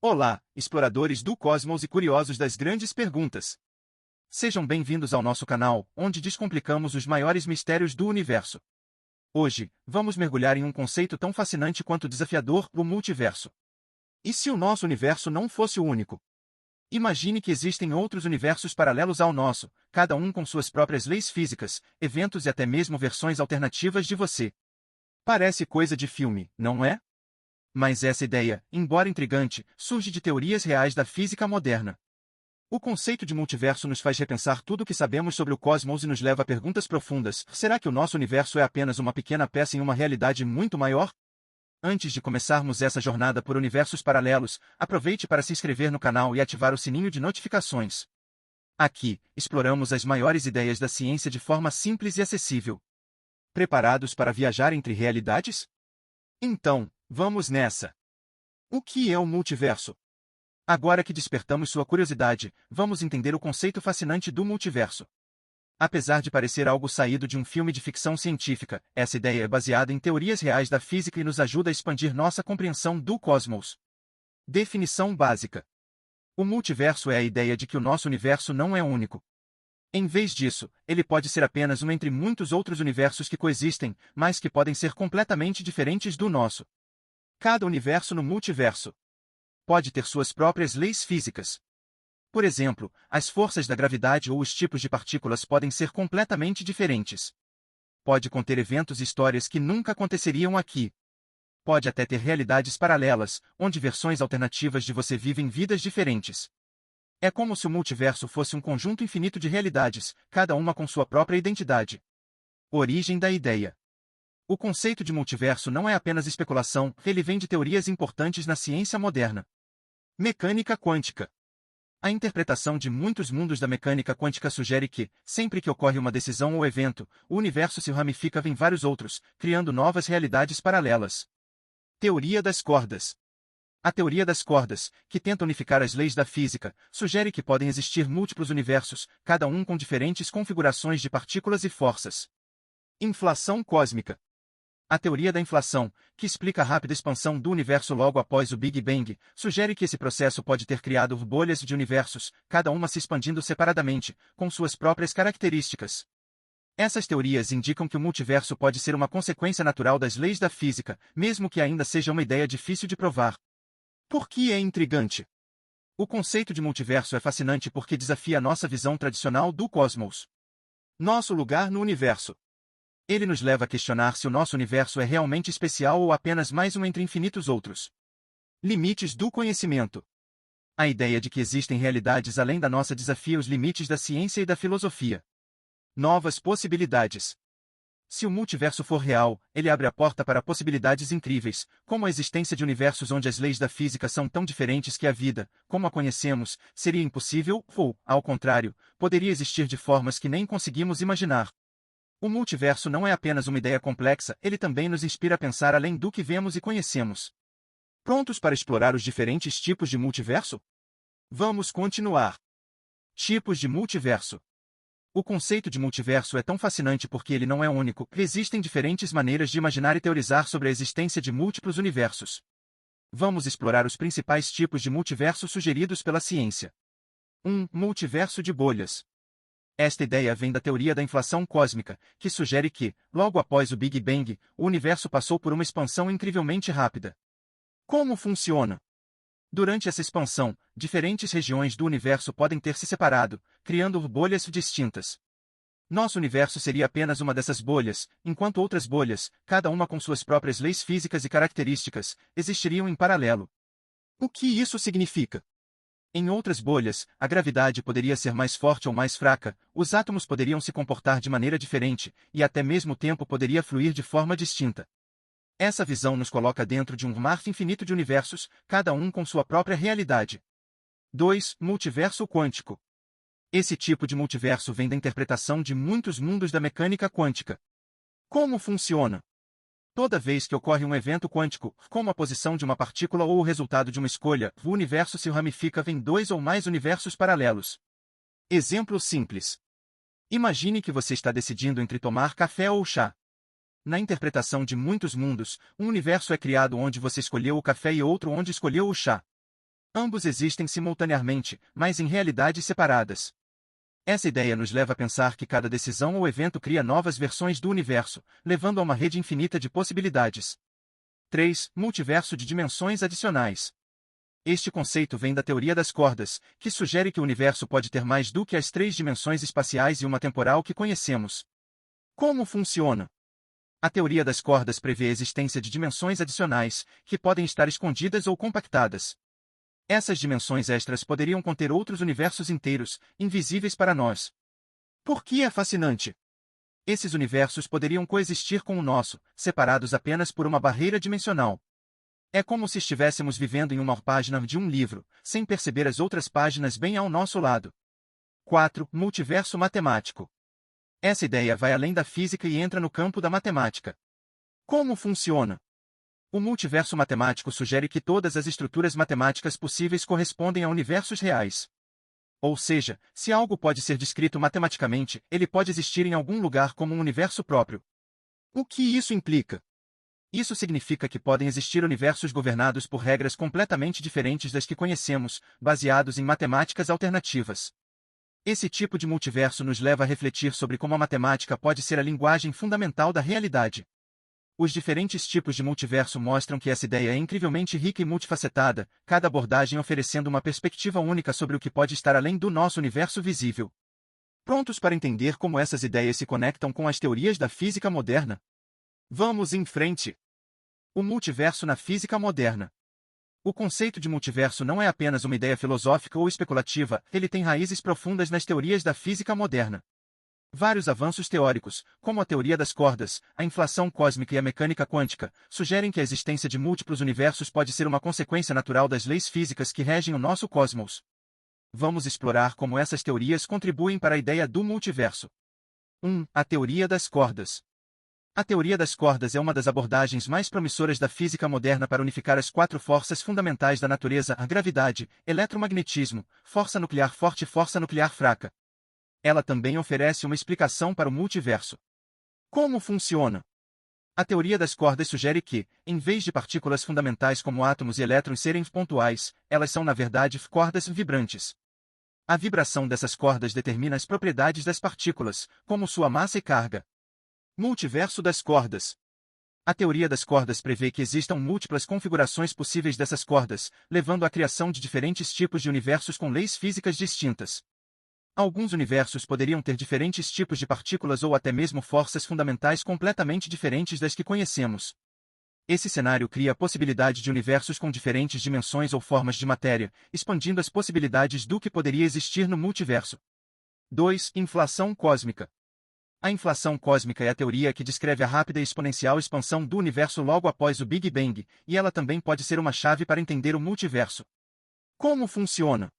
Olá, exploradores do cosmos e curiosos das grandes perguntas. Sejam bem-vindos ao nosso canal, onde descomplicamos os maiores mistérios do universo. Hoje, vamos mergulhar em um conceito tão fascinante quanto desafiador, o multiverso. E se o nosso universo não fosse o único? Imagine que existem outros universos paralelos ao nosso, cada um com suas próprias leis físicas, eventos e até mesmo versões alternativas de você. Parece coisa de filme, não é? Mas essa ideia, embora intrigante, surge de teorias reais da física moderna. O conceito de multiverso nos faz repensar tudo o que sabemos sobre o cosmos e nos leva a perguntas profundas. Será que o nosso universo é apenas uma pequena peça em uma realidade muito maior? Antes de começarmos essa jornada por universos paralelos, aproveite para se inscrever no canal e ativar o sininho de notificações. Aqui, exploramos as maiores ideias da ciência de forma simples e acessível. Preparados para viajar entre realidades? Então, vamos nessa! O que é o multiverso? Agora que despertamos sua curiosidade, vamos entender o conceito fascinante do multiverso. Apesar de parecer algo saído de um filme de ficção científica, essa ideia é baseada em teorias reais da física e nos ajuda a expandir nossa compreensão do cosmos. Definição básica. O multiverso é a ideia de que o nosso universo não é único. Em vez disso, ele pode ser apenas um entre muitos outros universos que coexistem, mas que podem ser completamente diferentes do nosso. Cada universo no multiverso pode ter suas próprias leis físicas. Por exemplo, as forças da gravidade ou os tipos de partículas podem ser completamente diferentes. Pode conter eventos e histórias que nunca aconteceriam aqui. Pode até ter realidades paralelas, onde versões alternativas de você vivem vidas diferentes. É como se o multiverso fosse um conjunto infinito de realidades, cada uma com sua própria identidade. Origem da ideia. O conceito de multiverso não é apenas especulação, ele vem de teorias importantes na ciência moderna. Mecânica quântica. A interpretação de muitos mundos da mecânica quântica sugere que, sempre que ocorre uma decisão ou evento, o universo se ramifica em vários outros, criando novas realidades paralelas. Teoria das cordas. A teoria das cordas, que tenta unificar as leis da física, sugere que podem existir múltiplos universos, cada um com diferentes configurações de partículas e forças. Inflação cósmica. A teoria da inflação, que explica a rápida expansão do universo logo após o Big Bang, sugere que esse processo pode ter criado bolhas de universos, cada uma se expandindo separadamente, com suas próprias características. Essas teorias indicam que o multiverso pode ser uma consequência natural das leis da física, mesmo que ainda seja uma ideia difícil de provar. Por que é intrigante? O conceito de multiverso é fascinante porque desafia a nossa visão tradicional do cosmos. Nosso lugar no universo. Ele nos leva a questionar se o nosso universo é realmente especial ou apenas mais um entre infinitos outros. Limites do conhecimento. A ideia de que existem realidades além da nossa desafia os limites da ciência e da filosofia. Novas possibilidades. Se o multiverso for real, ele abre a porta para possibilidades incríveis, como a existência de universos onde as leis da física são tão diferentes que a vida, como a conhecemos, seria impossível ou, ao contrário, poderia existir de formas que nem conseguimos imaginar. O multiverso não é apenas uma ideia complexa, ele também nos inspira a pensar além do que vemos e conhecemos. Prontos para explorar os diferentes tipos de multiverso? Vamos continuar. Tipos de multiverso. O conceito de multiverso é tão fascinante porque ele não é único, existem diferentes maneiras de imaginar e teorizar sobre a existência de múltiplos universos. Vamos explorar os principais tipos de multiverso sugeridos pela ciência. 1. Multiverso de bolhas. Esta ideia vem da teoria da inflação cósmica, que sugere que, logo após o Big Bang, o universo passou por uma expansão incrivelmente rápida. Como funciona? Durante essa expansão, diferentes regiões do universo podem ter se separado, criando bolhas distintas. Nosso universo seria apenas uma dessas bolhas, enquanto outras bolhas, cada uma com suas próprias leis físicas e características, existiriam em paralelo. O que isso significa? Em outras bolhas, a gravidade poderia ser mais forte ou mais fraca, os átomos poderiam se comportar de maneira diferente, e até mesmo o tempo poderia fluir de forma distinta. Essa visão nos coloca dentro de um mar infinito de universos, cada um com sua própria realidade. 2. Multiverso quântico. Esse tipo de multiverso vem da interpretação de muitos mundos da mecânica quântica. Como funciona? Toda vez que ocorre um evento quântico, como a posição de uma partícula ou o resultado de uma escolha, o universo se ramifica em dois ou mais universos paralelos. Exemplo simples. Imagine que você está decidindo entre tomar café ou chá. Na interpretação de muitos mundos, um universo é criado onde você escolheu o café e outro onde escolheu o chá. Ambos existem simultaneamente, mas em realidades separadas. Essa ideia nos leva a pensar que cada decisão ou evento cria novas versões do universo, levando a uma rede infinita de possibilidades. 3. Multiverso de dimensões adicionais. Este conceito vem da teoria das cordas, que sugere que o universo pode ter mais do que as 3 dimensões espaciais e uma temporal que conhecemos. Como funciona? A teoria das cordas prevê a existência de dimensões adicionais, que podem estar escondidas ou compactadas. Essas dimensões extras poderiam conter outros universos inteiros, invisíveis para nós. Por que é fascinante? Esses universos poderiam coexistir com o nosso, separados apenas por uma barreira dimensional. É como se estivéssemos vivendo em uma página de um livro, sem perceber as outras páginas bem ao nosso lado. 4. Multiverso matemático. Essa ideia vai além da física e entra no campo da matemática. Como funciona? O multiverso matemático sugere que todas as estruturas matemáticas possíveis correspondem a universos reais. Ou seja, se algo pode ser descrito matematicamente, ele pode existir em algum lugar como um universo próprio. O que isso implica? Isso significa que podem existir universos governados por regras completamente diferentes das que conhecemos, baseados em matemáticas alternativas. Esse tipo de multiverso nos leva a refletir sobre como a matemática pode ser a linguagem fundamental da realidade. Os diferentes tipos de multiverso mostram que essa ideia é incrivelmente rica e multifacetada, cada abordagem oferecendo uma perspectiva única sobre o que pode estar além do nosso universo visível. Prontos para entender como essas ideias se conectam com as teorias da física moderna? Vamos em frente! O multiverso na física moderna. O conceito de multiverso não é apenas uma ideia filosófica ou especulativa, ele tem raízes profundas nas teorias da física moderna. Vários avanços teóricos, como a teoria das cordas, a inflação cósmica e a mecânica quântica, sugerem que a existência de múltiplos universos pode ser uma consequência natural das leis físicas que regem o nosso cosmos. Vamos explorar como essas teorias contribuem para a ideia do multiverso. 1. A teoria das cordas. A teoria das cordas é uma das abordagens mais promissoras da física moderna para unificar as 4 forças fundamentais da natureza: a gravidade, eletromagnetismo, força nuclear forte e força nuclear fraca. Ela também oferece uma explicação para o multiverso. Como funciona? A teoria das cordas sugere que, em vez de partículas fundamentais como átomos e elétrons serem pontuais, elas são na verdade cordas vibrantes. A vibração dessas cordas determina as propriedades das partículas, como sua massa e carga. Multiverso das cordas. A teoria das cordas prevê que existam múltiplas configurações possíveis dessas cordas, levando à criação de diferentes tipos de universos com leis físicas distintas. Alguns universos poderiam ter diferentes tipos de partículas ou até mesmo forças fundamentais completamente diferentes das que conhecemos. Esse cenário cria a possibilidade de universos com diferentes dimensões ou formas de matéria, expandindo as possibilidades do que poderia existir no multiverso. 2. Inflação cósmica. A inflação cósmica é a teoria que descreve a rápida e exponencial expansão do universo logo após o Big Bang, e ela também pode ser uma chave para entender o multiverso. Como funciona?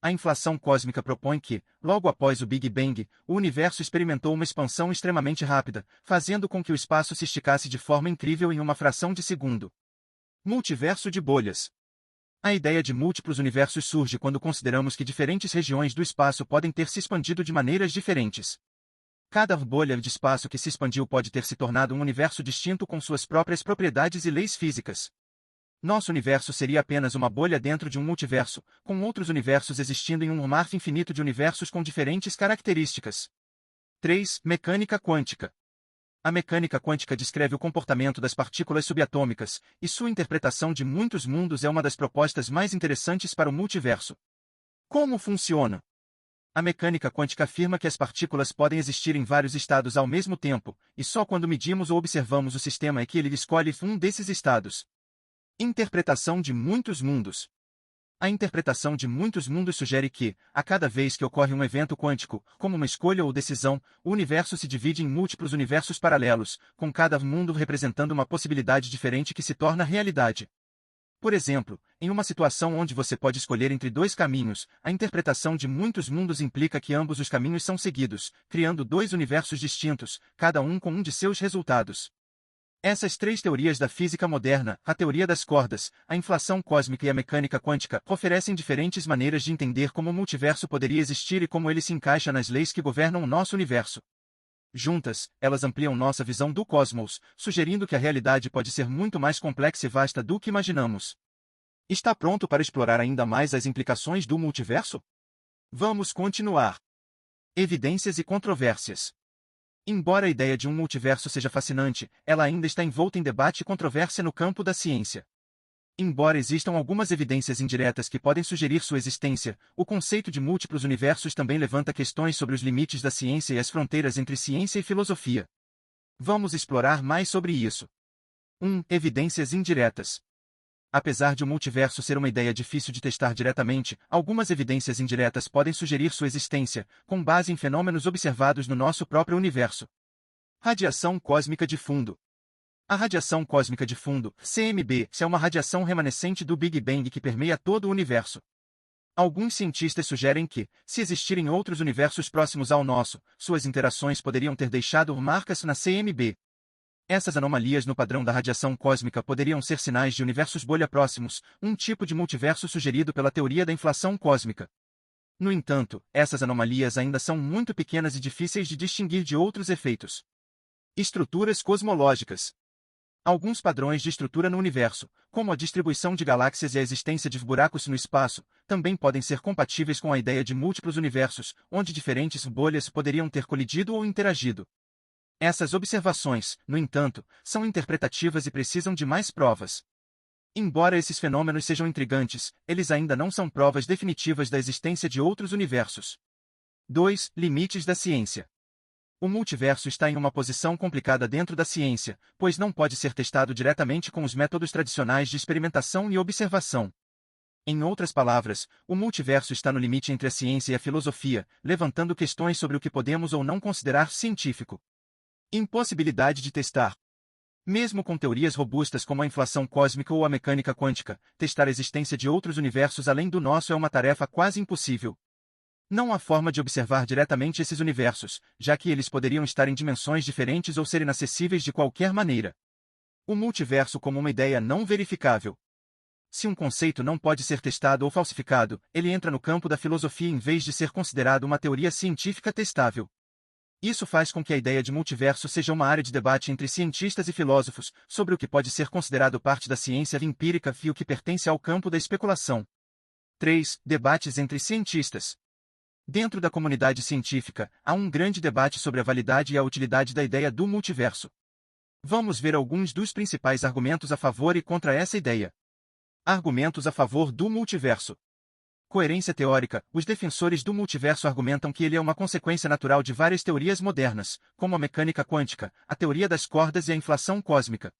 A inflação cósmica propõe que, logo após o Big Bang, o universo experimentou uma expansão extremamente rápida, fazendo com que o espaço se esticasse de forma incrível em uma fração de segundo. Multiverso de bolhas. A ideia de múltiplos universos surge quando consideramos que diferentes regiões do espaço podem ter se expandido de maneiras diferentes. Cada bolha de espaço que se expandiu pode ter se tornado um universo distinto com suas próprias propriedades e leis físicas. Nosso universo seria apenas uma bolha dentro de um multiverso, com outros universos existindo em um mar infinito de universos com diferentes características. 3. Mecânica quântica. A mecânica quântica descreve o comportamento das partículas subatômicas, e sua interpretação de muitos mundos é uma das propostas mais interessantes para o multiverso. Como funciona? A mecânica quântica afirma que as partículas podem existir em vários estados ao mesmo tempo, e só quando medimos ou observamos o sistema é que ele escolhe um desses estados. Interpretação de muitos mundos. A interpretação de muitos mundos sugere que, a cada vez que ocorre um evento quântico, como uma escolha ou decisão, o universo se divide em múltiplos universos paralelos, com cada mundo representando uma possibilidade diferente que se torna realidade. Por exemplo, em uma situação onde você pode escolher entre 2 caminhos, a interpretação de muitos mundos implica que ambos os caminhos são seguidos, criando 2 universos distintos, cada um com um de seus resultados. Essas 3 teorias da física moderna, a teoria das cordas, a inflação cósmica e a mecânica quântica, oferecem diferentes maneiras de entender como o multiverso poderia existir e como ele se encaixa nas leis que governam o nosso universo. Juntas, elas ampliam nossa visão do cosmos, sugerindo que a realidade pode ser muito mais complexa e vasta do que imaginamos. Está pronto para explorar ainda mais as implicações do multiverso? Vamos continuar. Evidências e controvérsias. Embora a ideia de um multiverso seja fascinante, ela ainda está envolta em debate e controvérsia no campo da ciência. Embora existam algumas evidências indiretas que podem sugerir sua existência, o conceito de múltiplos universos também levanta questões sobre os limites da ciência e as fronteiras entre ciência e filosofia. Vamos explorar mais sobre isso. 1. Evidências indiretas. Apesar de o multiverso ser uma ideia difícil de testar diretamente, algumas evidências indiretas podem sugerir sua existência, com base em fenômenos observados no nosso próprio universo. Radiação cósmica de fundo. A radiação cósmica de fundo, CMB, é uma radiação remanescente do Big Bang que permeia todo o universo. Alguns cientistas sugerem que, se existirem outros universos próximos ao nosso, suas interações poderiam ter deixado marcas na CMB. Essas anomalias no padrão da radiação cósmica poderiam ser sinais de universos bolha próximos, um tipo de multiverso sugerido pela teoria da inflação cósmica. No entanto, essas anomalias ainda são muito pequenas e difíceis de distinguir de outros efeitos. Estruturas cosmológicas. Alguns padrões de estrutura no universo, como a distribuição de galáxias e a existência de buracos no espaço, também podem ser compatíveis com a ideia de múltiplos universos, onde diferentes bolhas poderiam ter colidido ou interagido. Essas observações, no entanto, são interpretativas e precisam de mais provas. Embora esses fenômenos sejam intrigantes, eles ainda não são provas definitivas da existência de outros universos. 2. Limites da ciência. O multiverso está em uma posição complicada dentro da ciência, pois não pode ser testado diretamente com os métodos tradicionais de experimentação e observação. Em outras palavras, o multiverso está no limite entre a ciência e a filosofia, levantando questões sobre o que podemos ou não considerar científico. Impossibilidade de testar. Mesmo com teorias robustas como a inflação cósmica ou a mecânica quântica, testar a existência de outros universos além do nosso é uma tarefa quase impossível. Não há forma de observar diretamente esses universos, já que eles poderiam estar em dimensões diferentes ou ser inacessíveis de qualquer maneira. O multiverso como uma ideia não verificável. Se um conceito não pode ser testado ou falsificado, ele entra no campo da filosofia em vez de ser considerado uma teoria científica testável. Isso faz com que a ideia de multiverso seja uma área de debate entre cientistas e filósofos, sobre o que pode ser considerado parte da ciência empírica e o que pertence ao campo da especulação. 3. Debates entre cientistas. Dentro da comunidade científica, há um grande debate sobre a validade e a utilidade da ideia do multiverso. Vamos ver alguns dos principais argumentos a favor e contra essa ideia. Argumentos a favor do multiverso. Coerência teórica. Os defensores do multiverso argumentam que ele é uma consequência natural de várias teorias modernas, como a mecânica quântica, a teoria das cordas e a inflação cósmica.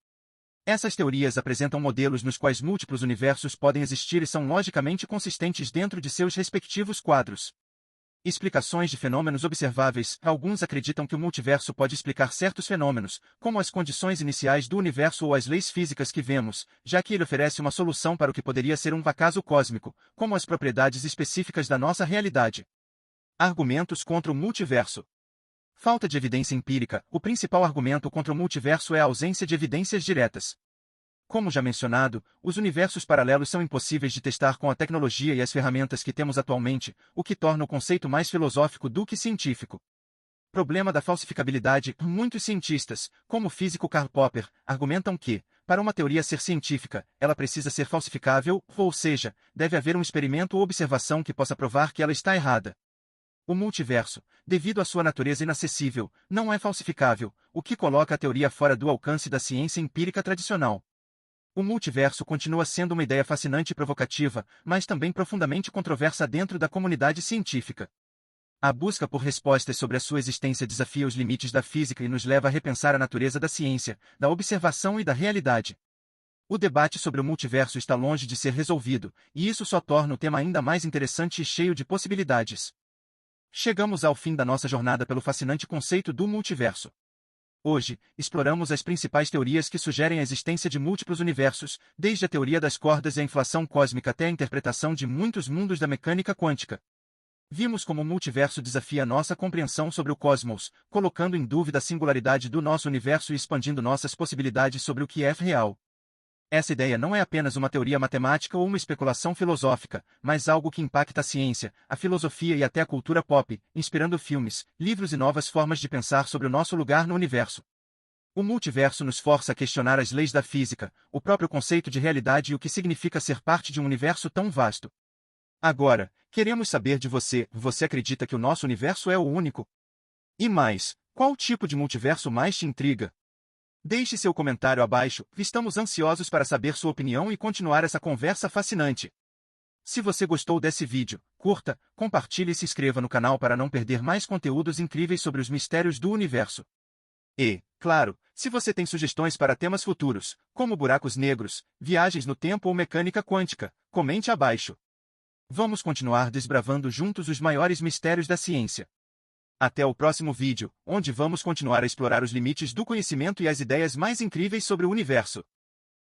Essas teorias apresentam modelos nos quais múltiplos universos podem existir e são logicamente consistentes dentro de seus respectivos quadros. Explicações de fenômenos observáveis. Alguns acreditam que o multiverso pode explicar certos fenômenos, como as condições iniciais do universo ou as leis físicas que vemos, já que ele oferece uma solução para o que poderia ser um acaso cósmico, como as propriedades específicas da nossa realidade. Argumentos contra o multiverso. Falta de evidência empírica. O principal argumento contra o multiverso é a ausência de evidências diretas. Como já mencionado, os universos paralelos são impossíveis de testar com a tecnologia e as ferramentas que temos atualmente, o que torna o conceito mais filosófico do que científico. Problema da falsificabilidade. Muitos cientistas, como o físico Karl Popper, argumentam que, para uma teoria ser científica, ela precisa ser falsificável, ou seja, deve haver um experimento ou observação que possa provar que ela está errada. O multiverso, devido à sua natureza inacessível, não é falsificável, o que coloca a teoria fora do alcance da ciência empírica tradicional. O multiverso continua sendo uma ideia fascinante e provocativa, mas também profundamente controversa dentro da comunidade científica. A busca por respostas sobre a sua existência desafia os limites da física e nos leva a repensar a natureza da ciência, da observação e da realidade. O debate sobre o multiverso está longe de ser resolvido, e isso só torna o tema ainda mais interessante e cheio de possibilidades. Chegamos ao fim da nossa jornada pelo fascinante conceito do multiverso. Hoje, exploramos as principais teorias que sugerem a existência de múltiplos universos, desde a teoria das cordas e a inflação cósmica até a interpretação de muitos mundos da mecânica quântica. Vimos como o multiverso desafia nossa compreensão sobre o cosmos, colocando em dúvida a singularidade do nosso universo e expandindo nossas possibilidades sobre o que é real. Essa ideia não é apenas uma teoria matemática ou uma especulação filosófica, mas algo que impacta a ciência, a filosofia e até a cultura pop, inspirando filmes, livros e novas formas de pensar sobre o nosso lugar no universo. O multiverso nos força a questionar as leis da física, o próprio conceito de realidade e o que significa ser parte de um universo tão vasto. Agora, queremos saber de você: você acredita que o nosso universo é o único? E mais, qual tipo de multiverso mais te intriga? Deixe seu comentário abaixo, estamos ansiosos para saber sua opinião e continuar essa conversa fascinante. Se você gostou desse vídeo, curta, compartilhe e se inscreva no canal para não perder mais conteúdos incríveis sobre os mistérios do universo. E, claro, se você tem sugestões para temas futuros, como buracos negros, viagens no tempo ou mecânica quântica, comente abaixo. Vamos continuar desbravando juntos os maiores mistérios da ciência. Até o próximo vídeo, onde vamos continuar a explorar os limites do conhecimento e as ideias mais incríveis sobre o universo.